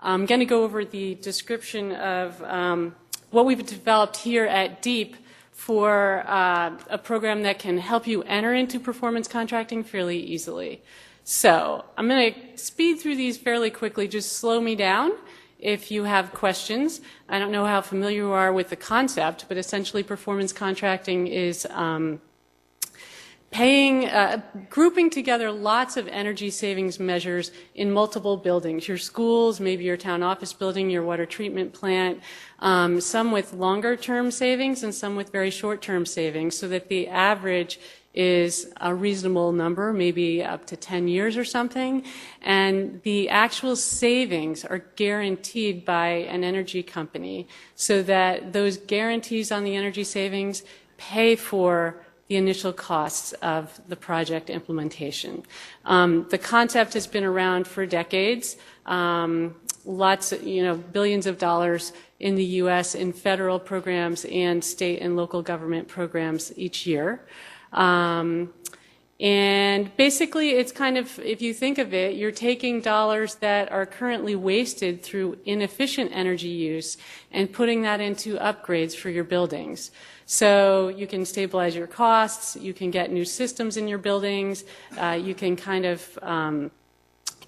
I'm going to go over the description of what we've developed here at DEEP for a program that can help you enter into performance contracting fairly easily. So I'm going to speed through these fairly quickly. Just slow me down if you have questions. I don't know how familiar you are with the concept, but essentially performance contracting is grouping together lots of energy savings measures in multiple buildings, your schools, maybe your town office building, your water treatment plant, some with longer term savings and some with very short term savings, so that the average is a reasonable number, maybe up to 10 years or something, and the actual savings are guaranteed by an energy company, so that those guarantees on the energy savings pay for the initial costs of the project implementation. The concept has been around for decades. Lots, billions of dollars in the U.S. in federal programs and state and local government programs each year. And basically it's kind of, if you think of it, you're taking dollars that are currently wasted through inefficient energy use and putting that into upgrades for your buildings. So you can stabilize your costs, you can get new systems in your buildings, you can kind of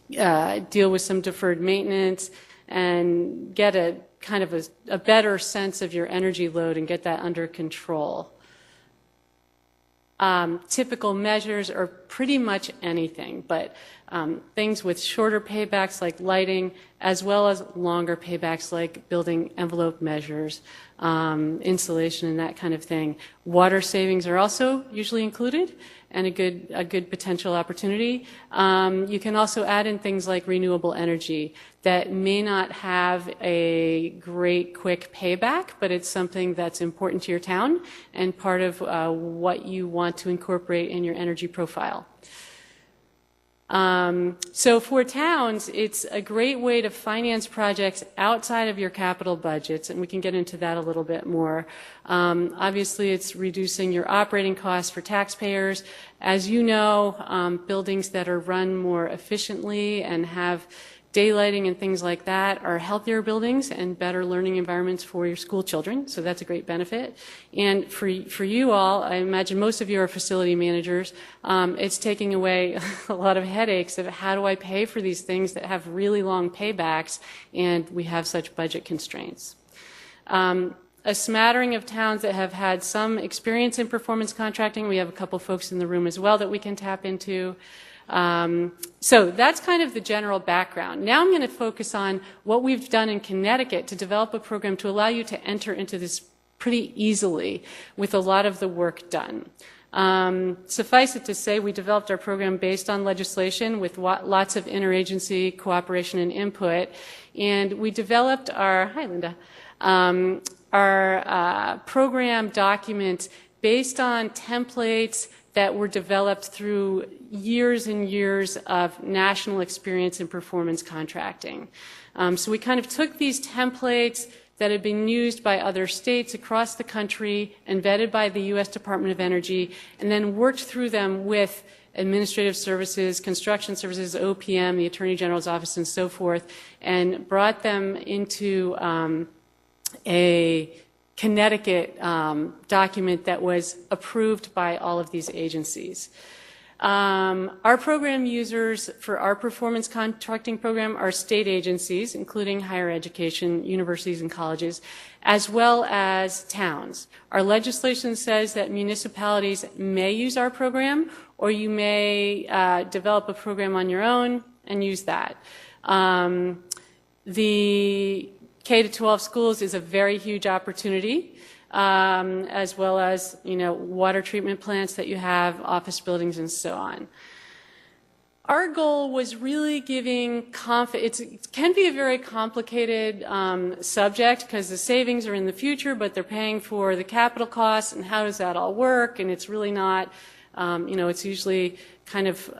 deal with some deferred maintenance and get a kind of a better sense of your energy load and get that under control. Typical measures are pretty much anything, but things with shorter paybacks like lighting, as well as longer paybacks like building envelope measures, insulation and that kind of thing. Water savings are also usually included, and a good potential opportunity. You can also add in things like renewable energy that may not have a great quick payback, but it's something that's important to your town and part of what you want to incorporate in your energy profile. So for towns, it's a great way to finance projects outside of your capital budgets, and we can get into that a little bit more. Obviously, it's reducing your operating costs for taxpayers. As you know, buildings that are run more efficiently and have daylighting and things like that are healthier buildings and better learning environments for your school children, so that's a great benefit. And for you all, I imagine most of you are facility managers, it's taking away a lot of headaches of how do I pay for these things that have really long paybacks and we have such budget constraints. A smattering of towns that have had some experience in performance contracting. We have a couple folks in the room as well that we can tap into. So that's kind of the general background. Now I'm going to focus on what we've done in Connecticut to develop a program to allow you to enter into this pretty easily with a lot of the work done. Suffice it to say, we developed our program based on legislation with lots of interagency cooperation and input, and we developed our, hi Linda, our program document based on templates that were developed through years and years of national experience in performance contracting. So we kind of took these templates that had been used by other states across the country and vetted by the U.S. Department of Energy, and then worked through them with administrative services, construction services, OPM, the Attorney General's office, and so forth, and brought them into a Connecticut document that was approved by all of these agencies. Our program users for our performance contracting program are state agencies, including higher education, universities and colleges, as well as towns. Our legislation says that municipalities may use our program, or you may develop a program on your own and use that. The K-12 schools is a very huge opportunity, as well as, water treatment plants that you have, office buildings, and so on. Our goal was really giving confidence. It can be a very complicated subject because the savings are in the future, but they're paying for the capital costs, and how does that all work? And it's really not It's usually kind of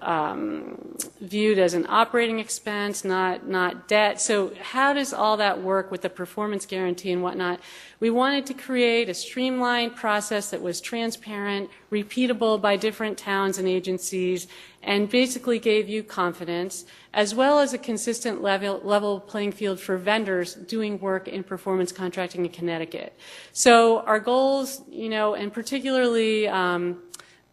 viewed as an operating expense, not debt. So how does all that work with the performance guarantee and whatnot? We wanted to create a streamlined process that was transparent, repeatable by different towns and agencies, and basically gave you confidence, as well as a consistent level playing field for vendors doing work in performance contracting in Connecticut. So our goals, and particularly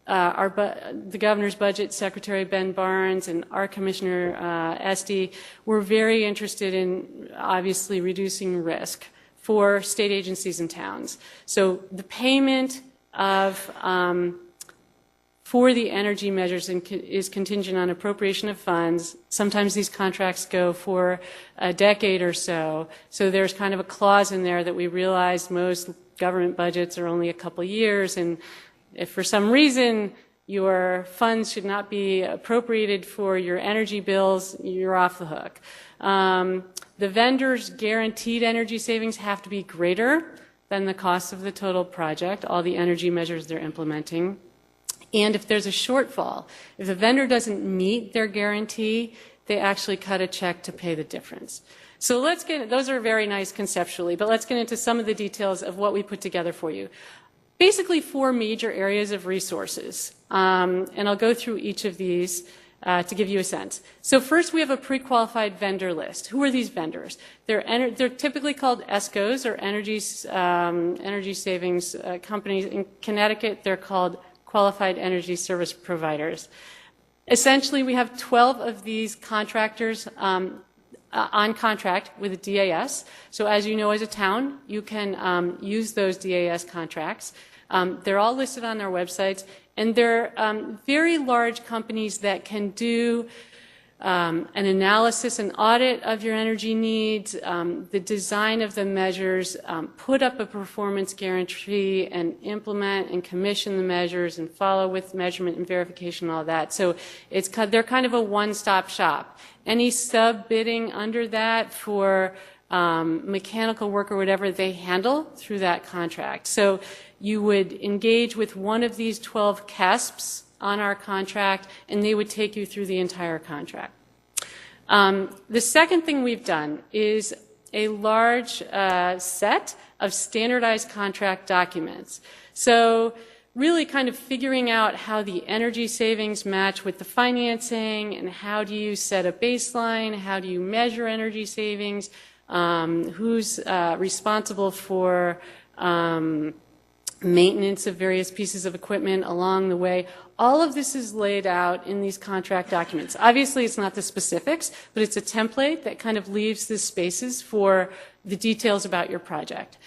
the governor's budget secretary, Ben Barnes, and our commissioner, Esty, were very interested in obviously reducing risk for state agencies and towns. So the payment for the energy measures is contingent on appropriation of funds. Sometimes these contracts go for a decade or so. So there's kind of a clause in there that we realize most government budgets are only a couple years, and if for some reason your funds should not be appropriated for your energy bills, you're off the hook. The vendor's guaranteed energy savings have to be greater than the cost of the total project, all the energy measures they're implementing. And if there's a shortfall, if the vendor doesn't meet their guarantee, they actually cut a check to pay the difference. So those are very nice conceptually, but let's get into some of the details of what we put together for you. Basically 4 major areas of resources, and I'll go through each of these to give you a sense. So first we have a pre-qualified vendor list. Who are these vendors? They're typically called ESCOs, or energy savings companies. In Connecticut, they're called Qualified Energy Service Providers. Essentially, we have 12 of these contractors on contract with a DAS. So as you know, as a town, you can use those DAS contracts. They're all listed on their websites, and they're very large companies that can do an analysis and audit of your energy needs, the design of the measures, put up a performance guarantee, and implement and commission the measures and follow with measurement and verification, all that. So they're kind of a one-stop shop. Any sub-bidding under that for mechanical work or whatever, they handle through that contract. So you would engage with one of these 12 QESPs on our contract, and they would take you through the entire contract. The second thing we've done is a large set of standardized contract documents. So really kind of figuring out how the energy savings match with the financing, and how do you set a baseline, how do you measure energy savings, who's responsible for maintenance of various pieces of equipment along the way. All of this is laid out in these contract documents. Obviously, it's not the specifics, but it's a template that kind of leaves the spaces for the details about your project.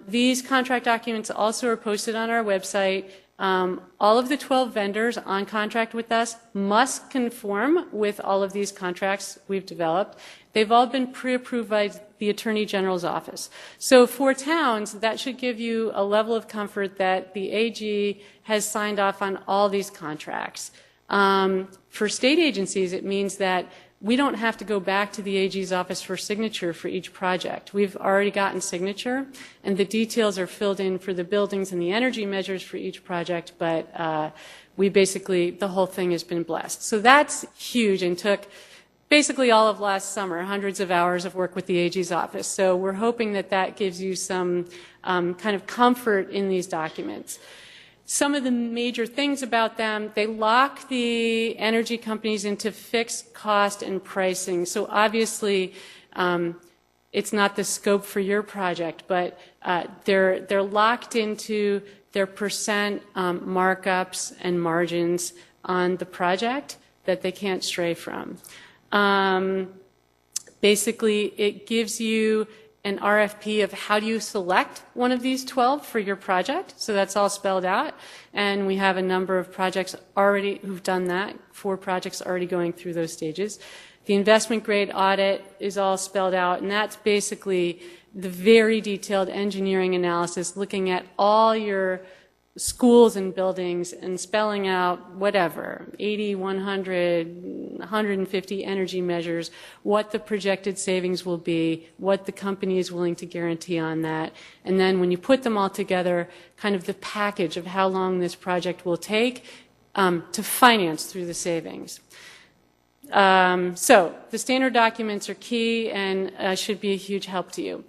These contract documents also are posted on our website. All of the 12 vendors on contract with us must conform with all of these contracts we've developed. They've all been pre-approved by the Attorney General's office. So for towns, that should give you a level of comfort that the AG has signed off on all these contracts. For state agencies, it means that we don't have to go back to the AG's office for signature for each project. We've already gotten signature, and the details are filled in for the buildings and the energy measures for each project, but the whole thing has been blessed. So that's huge, and took basically all of last summer, hundreds of hours of work with the AG's office. So we're hoping that that gives you some kind of comfort in these documents. Some of the major things about them, they lock the energy companies into fixed cost and pricing. So obviously, it's not the scope for your project, but they're locked into their percent markups and margins on the project that they can't stray from. Basically, it gives you an RFP of how do you select one of these 12 for your project. So that's all spelled out. And we have a number of projects already who've done that, 4 projects already going through those stages. The investment grade audit is all spelled out, and that's basically the very detailed engineering analysis, looking at all your schools and buildings and spelling out whatever, 80, 100, 150 energy measures, what the projected savings will be, what the company is willing to guarantee on that. And then when you put them all together, kind of the package of how long this project will take, to finance through the savings. So the standard documents are key and should be a huge help to you.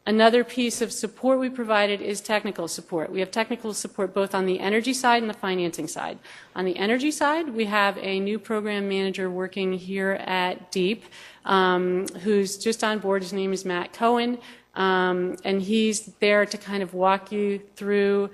Another piece of support we provided is technical support. We have technical support both on the energy side and the financing side. On the energy side, we have a new program manager working here at DEEP who's just on board. His name is Matt Cohen, and he's there to kind of walk you through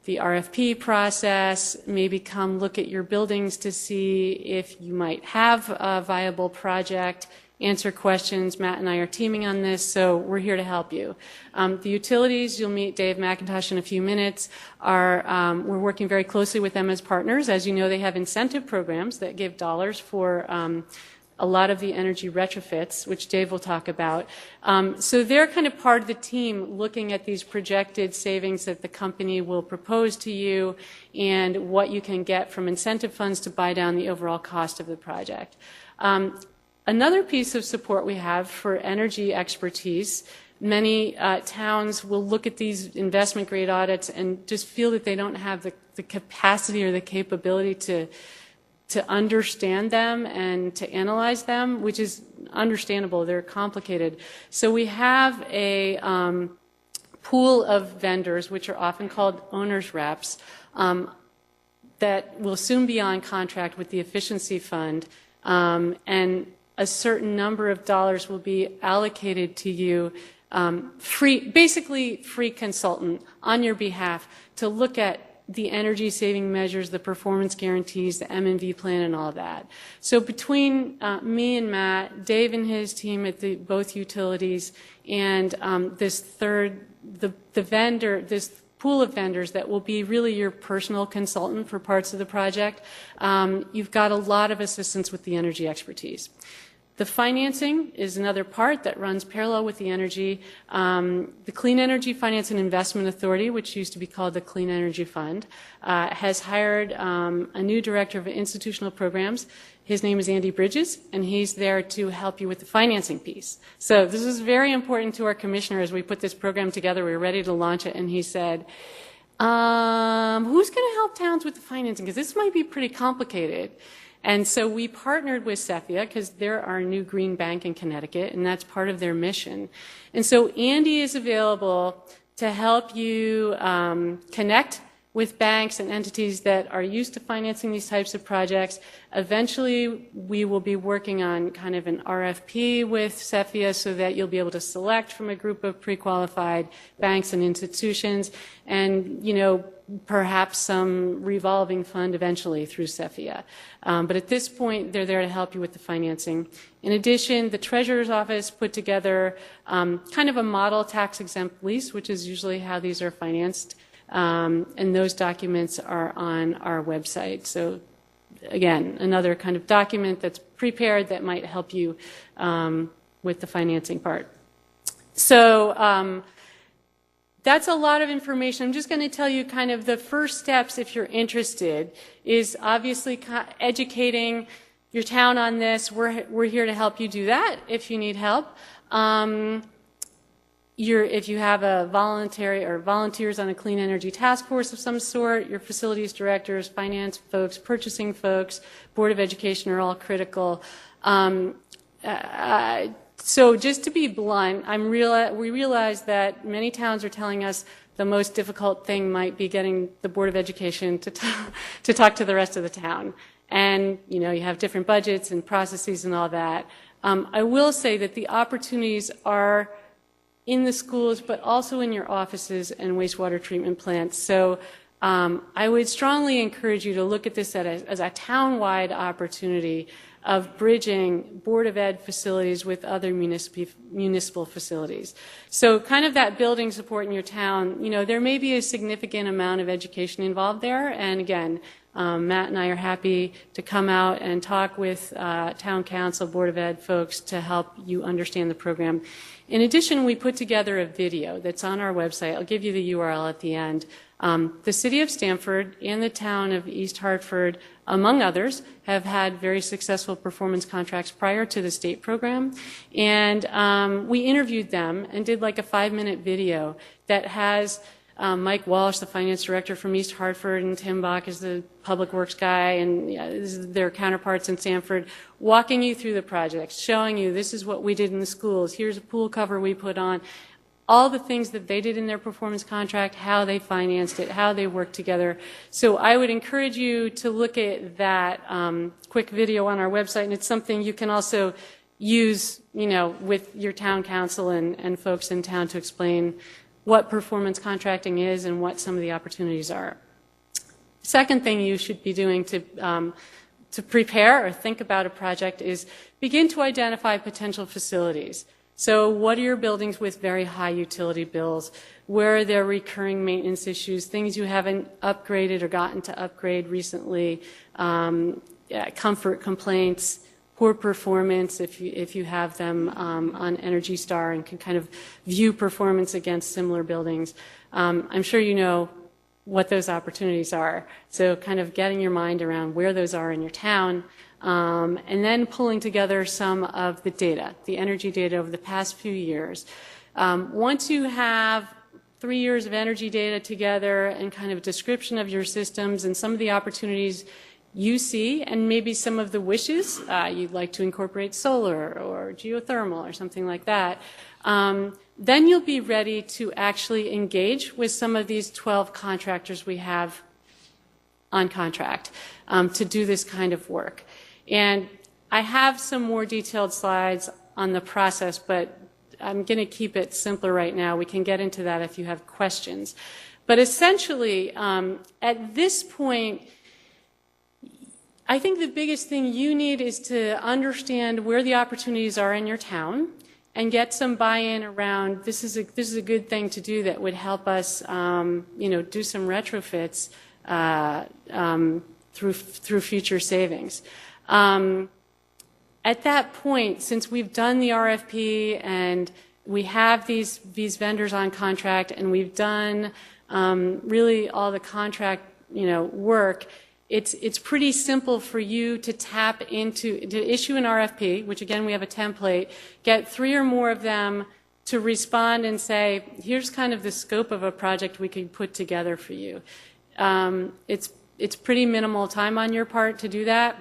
the RFP process, maybe come look at your buildings to see if you might have a viable project, answer questions. Matt and I are teaming on this, so we're here to help you. The utilities, you'll meet Dave McIntosh in a few minutes, we're working very closely with them as partners. As you know, they have incentive programs that give dollars for a lot of the energy retrofits, which Dave will talk about. So they're kind of part of the team looking at these projected savings that the company will propose to you and what you can get from incentive funds to buy down the overall cost of the project. Another piece of support we have for energy expertise, many towns will look at these investment grade audits and just feel that they don't have the capacity or the capability to understand them and to analyze them, which is understandable. They're complicated. So we have a pool of vendors, which are often called owner's reps, that will soon be on contract with the Efficiency Fund, and a certain number of dollars will be allocated to you, basically free consultant on your behalf to look at the energy saving measures, the performance guarantees, the M&V plan, and all that. So between me and Matt, Dave and his team at both utilities, and this pool of vendors that will be really your personal consultant for parts of the project, you've got a lot of assistance with the energy expertise. The financing is another part that runs parallel with the energy. The Clean Energy Finance and Investment Authority, which used to be called the Clean Energy Fund, has hired a new director of institutional programs. His name is Andy Bridges, and he's there to help you with the financing piece. So this is very important to our commissioner as we put this program together. We were ready to launch it, and he said, who's going to help towns with the financing? Because this might be pretty complicated. And so we partnered with Cephia because they're our new green bank in Connecticut, and that's part of their mission. And so Andy is available to help you connect with banks and entities that are used to financing these types of projects. Eventually, we will be working on kind of an RFP with Cephia so that you'll be able to select from a group of pre-qualified banks and institutions, and, you know, perhaps some revolving fund eventually through Cephia. But at this point, they're there to help you with the financing. In addition, the Treasurer's Office put together kind of a model tax-exempt lease, which is usually how these are financed. And those documents are on our website. So again, another kind of document that's prepared that might help you with the financing part. So that's a lot of information. I'm just going to tell you kind of the first steps, if you're interested, is obviously educating your town on this. We're here to help you do that if you need help. If you have a voluntary or volunteers on a clean energy task force of some sort, your facilities directors, finance folks, purchasing folks, Board of Education are all critical. So just to be blunt, we realize that many towns are telling us the most difficult thing might be getting the Board of Education to talk to the rest of the town. And, you know, you have different budgets and processes and all that. I will say that the opportunities are in the schools, but also in your offices and wastewater treatment plants. So I would strongly encourage you to look at this as a town-wide opportunity of bridging Board of Ed facilities with other municipal facilities. So kind of that building support in your town, you know, there may be a significant amount of education involved there. And again, Matt and I are happy to come out and talk with town council, Board of Ed folks to help you understand the program. In addition, we put together a video that's on our website. I'll give you the URL at the end. The City of Stamford and the town of East Hartford, among others, have had very successful performance contracts prior to the state program. And we interviewed them and did like a 5-minute video that has Mike Walsh, the finance director from East Hartford, and Tim Bach is the public works guy, and this is their counterparts in Sanford, walking you through the projects, showing you this is what we did in the schools, here's a pool cover we put on, all the things that they did in their performance contract, how they financed it, how they worked together. So I would encourage you to look at that quick video on our website, and it's something you can also use, with your town council and folks in town to explain what performance contracting is and what some of the opportunities are. Second thing you should be doing to prepare or think about a project is begin to identify potential facilities. So what are your buildings with very high utility bills? Where are there recurring maintenance issues, things you haven't upgraded or gotten to upgrade recently, comfort complaints, poor performance if you have them on Energy Star and can kind of view performance against similar buildings. I'm sure you know what those opportunities are. So kind of getting your mind around where those are in your town, and then pulling together some of the data, the energy data over the past few years. Once you have 3 years of energy data together and kind of a description of your systems and some of the opportunities you see, and maybe some of the wishes, you'd like to incorporate solar or geothermal or something like that, then you'll be ready to actually engage with some of these 12 contractors we have on contract to do this kind of work. And I have some more detailed slides on the process, but I'm going to keep it simpler right now. We can get into that if you have questions. But essentially, at this point, I think the biggest thing you need is to understand where the opportunities are in your town and get some buy-in around this is a good thing to do that would help us do some retrofits through future savings. At that point, since we've done the RFP and we have these vendors on contract and we've done really all the contract work, it's pretty simple for you to to issue an RFP, which again we have a template, get 3 or more of them to respond and say, here's kind of the scope of a project we could put together for you. It's pretty minimal time on your part to do that,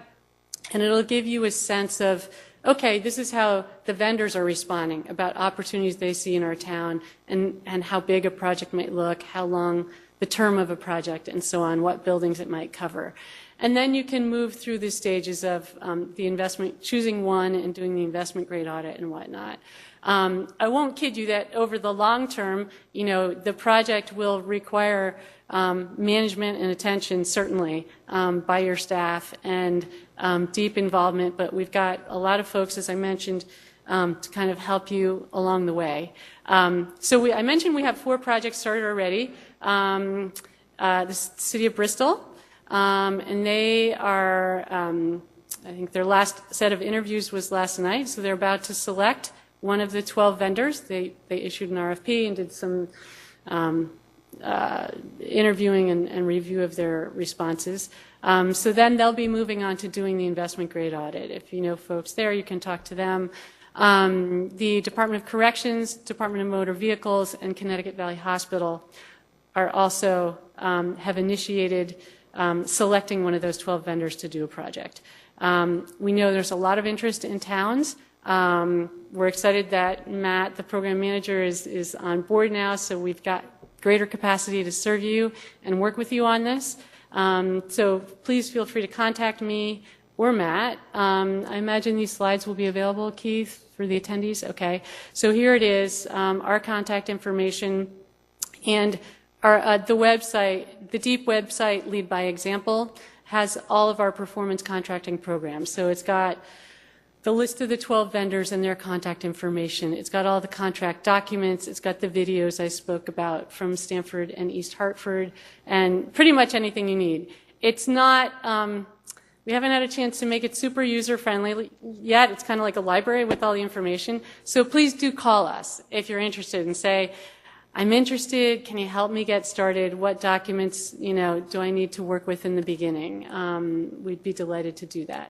and it'll give you a sense of, okay, this is how the vendors are responding about opportunities they see in our town and how big a project might look, how long the term of a project, and so on, what buildings it might cover. And then you can move through the stages of the investment, choosing one and doing the investment grade audit and whatnot. I won't kid you that over the long term, the project will require management and attention, certainly, by your staff and deep involvement, but we've got a lot of folks, as I mentioned, to kind of help you along the way. I mentioned we have 4 projects started already. The City of Bristol, and they are, I think their last set of interviews was last night, so they're about to select one of the 12 vendors. They issued an RFP and did some interviewing and review of their responses. So then they'll be moving on to doing the investment grade audit. If you know folks there, you can talk to them. The Department of Corrections, Department of Motor Vehicles, and Connecticut Valley Hospital are also have initiated selecting one of those 12 vendors to do a project. We know there's a lot of interest in towns. We're excited that Matt, the program manager, is on board now, so we've got greater capacity to serve you and work with you on this. So please feel free to contact me or Matt. I imagine these slides will be available, Keith, for the attendees. Okay. So here it is, our contact information, and the website, the DEEP website, Lead by Example, has all of our performance contracting programs. So it's got the list of the 12 vendors and their contact information. It's got all the contract documents. It's got the videos I spoke about from Stanford and East Hartford, and pretty much anything you need. It's not, we haven't had a chance to make it super user-friendly yet. It's kind of like a library with all the information. So please do call us if you're interested and say, I'm interested, can you help me get started? What documents, do I need to work with in the beginning? We'd be delighted to do that.